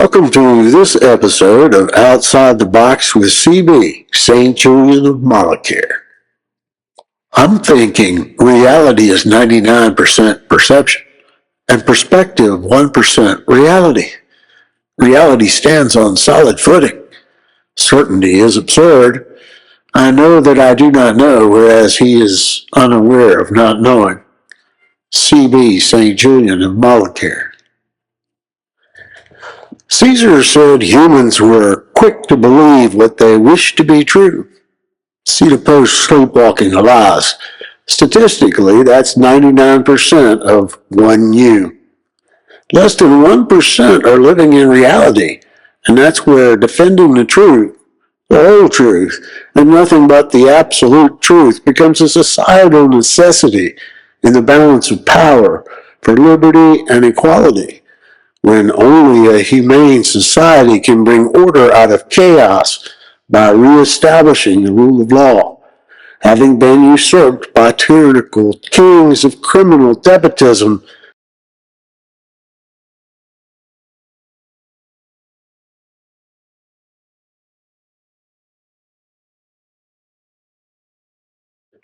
Welcome to this episode of Outside the Box with CB, St. Julian of MalaCare. I'm thinking reality is 99% perception and perspective 1% reality. Reality stands on solid footing. Certainty is absurd. I know that I do not know, whereas he is unaware of not knowing. CB, St. Julian of MalaCare. Caesar said humans were quick to believe what they wished to be true. See the post Sleepwalking Lies. Statistically, that's 99% of 1U. Less than 1% are living in reality, and that's where defending the truth, the whole truth, and nothing but the absolute truth becomes a societal necessity in the balance of power for liberty and equality. When only a humane society can bring order out of chaos by reestablishing the rule of law, having been usurped by tyrannical kings of criminal despotism.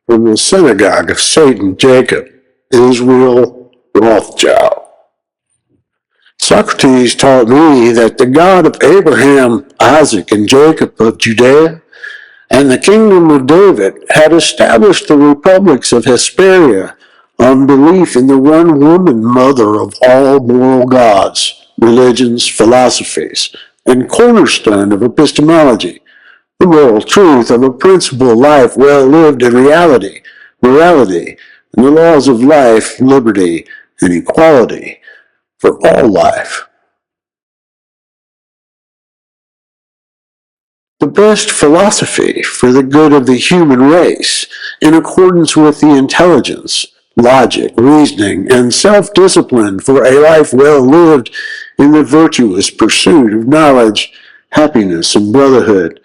From the synagogue of Satan Jacob, Israel Rothschild. Socrates taught me that the God of Abraham, Isaac, and Jacob of Judea and the kingdom of David had established the republics of Hesperia on belief in the one-woman mother of all moral gods, religions, philosophies, and cornerstone of epistemology, the moral truth of a principle life well lived in reality, morality, and the laws of life, liberty, and equality for all life. The best philosophy for the good of the human race, in accordance with the intelligence, logic, reasoning, and self-discipline for a life well lived in the virtuous pursuit of knowledge, happiness, and brotherhood,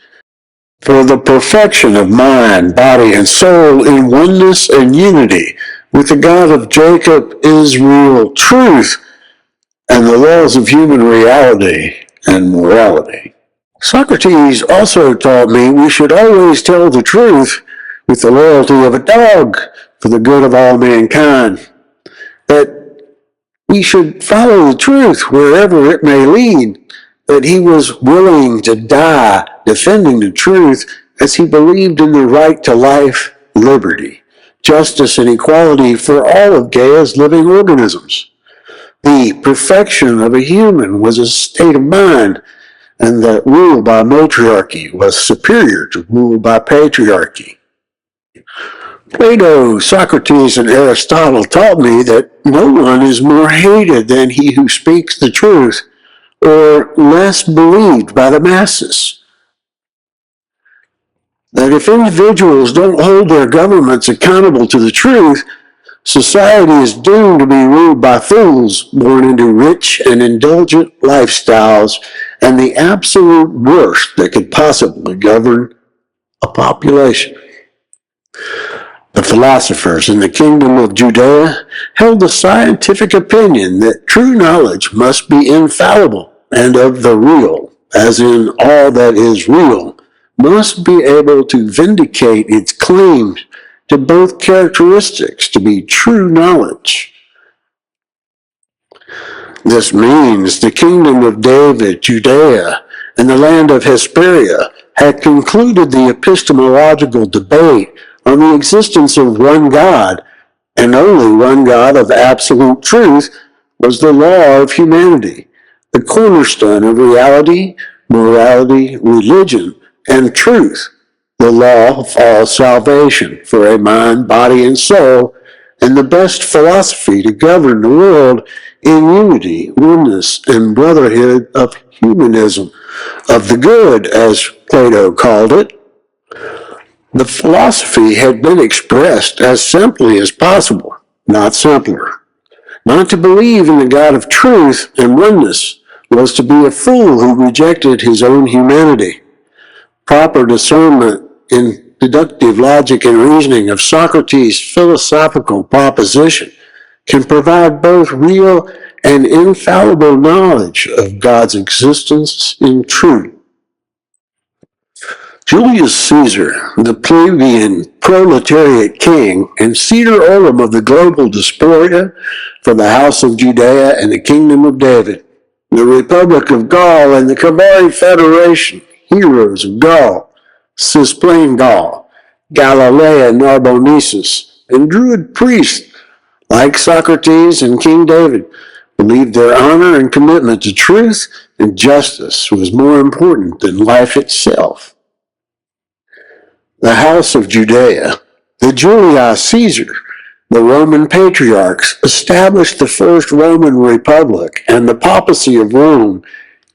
for the perfection of mind, body, and soul in oneness and unity with the God of Jacob, Israel, truth, and the laws of human reality and morality. Socrates also taught me we should always tell the truth with the loyalty of a dog for the good of all mankind, that we should follow the truth wherever it may lead, that he was willing to die defending the truth as he believed in the right to life, liberty, justice, and equality for all of Gaia's living organisms. The perfection of a human was a state of mind, and that rule by matriarchy was superior to rule by patriarchy. Plato, Socrates, and Aristotle taught me that no one is more hated than he who speaks the truth, or less believed by the masses. That if individuals don't hold their governments accountable to the truth, society is doomed to be ruled by fools born into rich and indulgent lifestyles and the absolute worst that could possibly govern a population. The philosophers in the kingdom of Judea held the scientific opinion that true knowledge must be infallible and of the real, as in all that is real, must be able to vindicate its claims to both characteristics to be true knowledge. This means the kingdom of David, Judea, and the land of Hesperia had concluded the epistemological debate on the existence of one God, and only one God of absolute truth was the law of humanity, the cornerstone of reality, morality, religion, and truth, the law of all salvation for a mind, body, and soul, and the best philosophy to govern the world in unity, oneness, and brotherhood of humanism, of the good, as Plato called it. The philosophy had been expressed as simply as possible, not simpler. Not to believe in the God of truth and oneness was to be a fool who rejected his own humanity. Proper discernment in deductive logic and reasoning of Socrates' philosophical proposition can provide both real and infallible knowledge of God's existence in truth. Julius Caesar, the plebeian proletariat king and cedar olim of the global diaspora for the house of Judea and the kingdom of David, the Republic of Gaul and the Cavalier Federation, heroes of Gaul, Cisplain Gaul, Galilea Narbonensis, and Druid priests like Socrates and King David, believed their honor and commitment to truth and justice was more important than life itself. The house of Judea, the Julius Caesar, the Roman patriarchs established the first Roman Republic and the papacy of Rome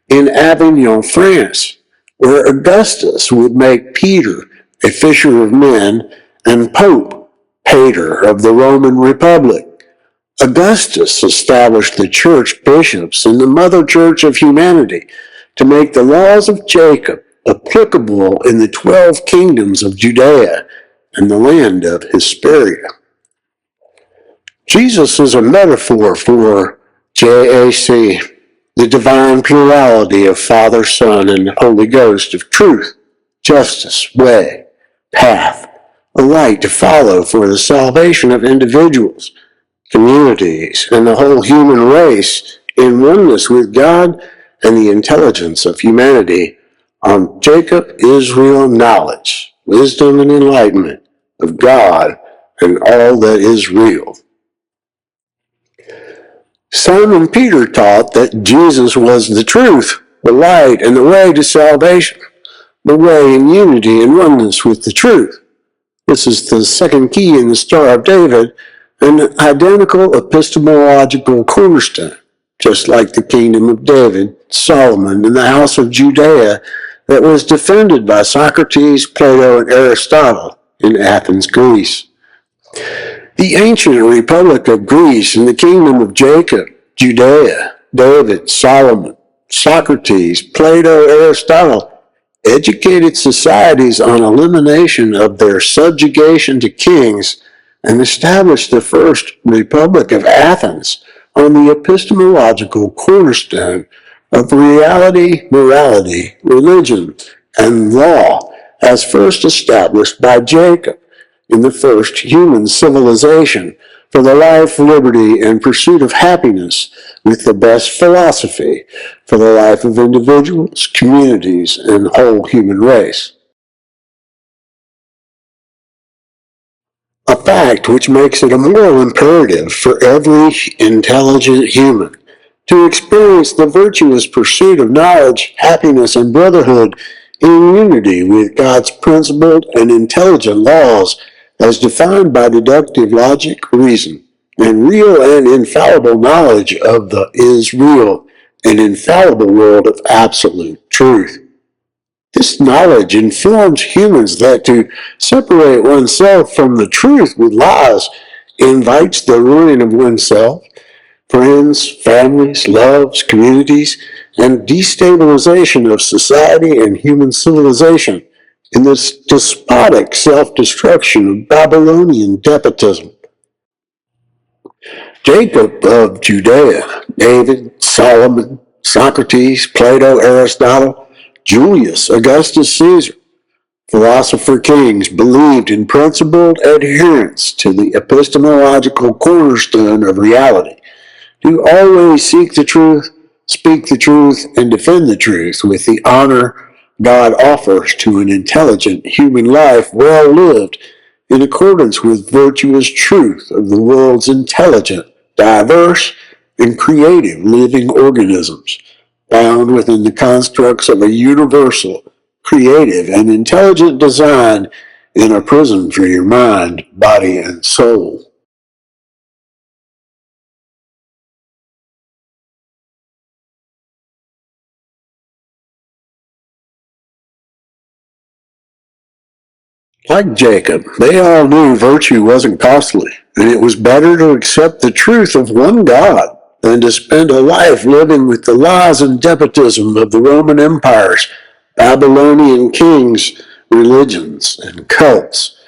in Avignon, France, where Augustus would make Peter a fisher of men and Pope pater of the Roman Republic. Augustus established the church bishops and the mother church of humanity to make the laws of Jacob applicable in the 12 kingdoms of Judea and the land of Hesperia. Jesus is a metaphor for JAC, the divine plurality of Father, Son, and Holy Ghost of truth, justice, way, path, a light to follow for the salvation of individuals, communities, and the whole human race in oneness with God and the intelligence of humanity on Jacob Israel knowledge, wisdom and enlightenment of God and all that is real. Simon Peter taught that Jesus was the truth, the light, and the way to salvation, the way in unity and oneness with the truth. This is the second key in the Star of David, an identical epistemological cornerstone, just like the kingdom of David, Solomon, and the house of Judea that was defended by Socrates, Plato, and Aristotle in Athens, Greece. The ancient Republic of Greece and the kingdom of Jacob, Judea, David, Solomon, Socrates, Plato, Aristotle, educated societies on elimination of their subjugation to kings and established the first Republic of Athens on the epistemological cornerstone of reality, morality, religion, and law as first established by Jacob in the first human civilization for the life, liberty, and pursuit of happiness with the best philosophy for the life of individuals, communities, and the whole human race. A fact which makes it a moral imperative for every intelligent human to experience the virtuous pursuit of knowledge, happiness, and brotherhood in unity with God's principled and intelligent laws as defined by deductive logic, reason, and real and infallible knowledge of the is real and infallible world of absolute truth. This knowledge informs humans that to separate oneself from the truth with lies invites the ruin of oneself, friends, families, loves, communities, and destabilization of society and human civilization in this despotic self-destruction of Babylonian despotism. Jacob of Judea, David, Solomon, Socrates, Plato, Aristotle, Julius, Augustus Caesar, philosopher kings believed in principled adherence to the epistemological cornerstone of reality, to always seek the truth, speak the truth, and defend the truth with the honor God offers to an intelligent human life well lived in accordance with virtuous truth of the world's intelligent, diverse, and creative living organisms, bound within the constructs of a universal, creative, and intelligent design in a prison for your mind, body, and soul. Like Jacob, they all knew virtue wasn't costly, and it was better to accept the truth of one God than to spend a life living with the lies and despotism of the Roman empires, Babylonian kings, religions, and cults.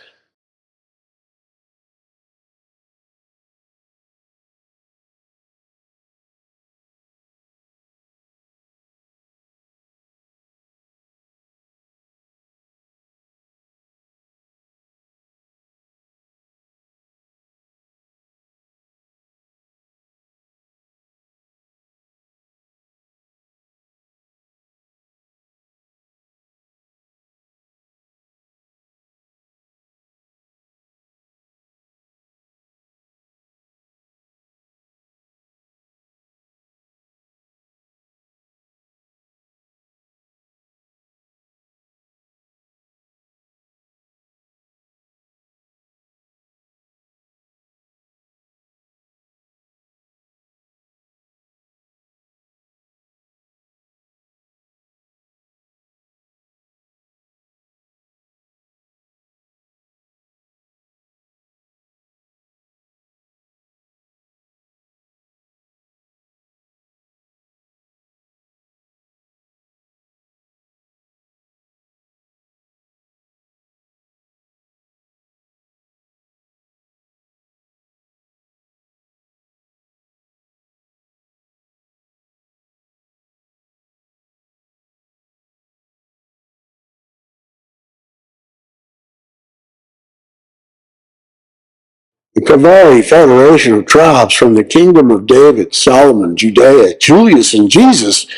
The Cavalry Federation of Tribes from the Kingdom of David, Solomon, Judea, Julius, and Jesus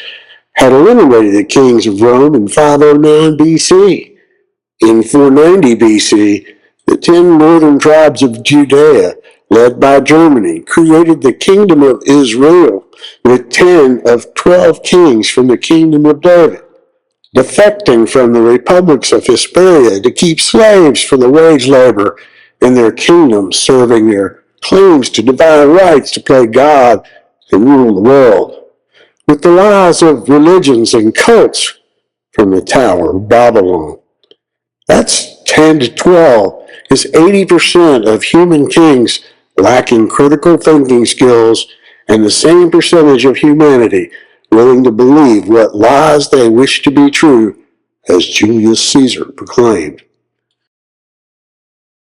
had eliminated the kings of Rome in 509 BC. In 490 BC, the 10 northern tribes of Judea, led by Germany, created the Kingdom of Israel with 10 of 12 kings from the Kingdom of David, defecting from the republics of Hesperia to keep slaves for the wage labor in their kingdoms, serving their claims to divine rights to play God and rule the world, with the lies of religions and cults from the Tower of Babylon. That's 10 to 12 is 80% of human kings lacking critical thinking skills and the same percentage of humanity willing to believe what lies they wish to be true, as Julius Caesar proclaimed.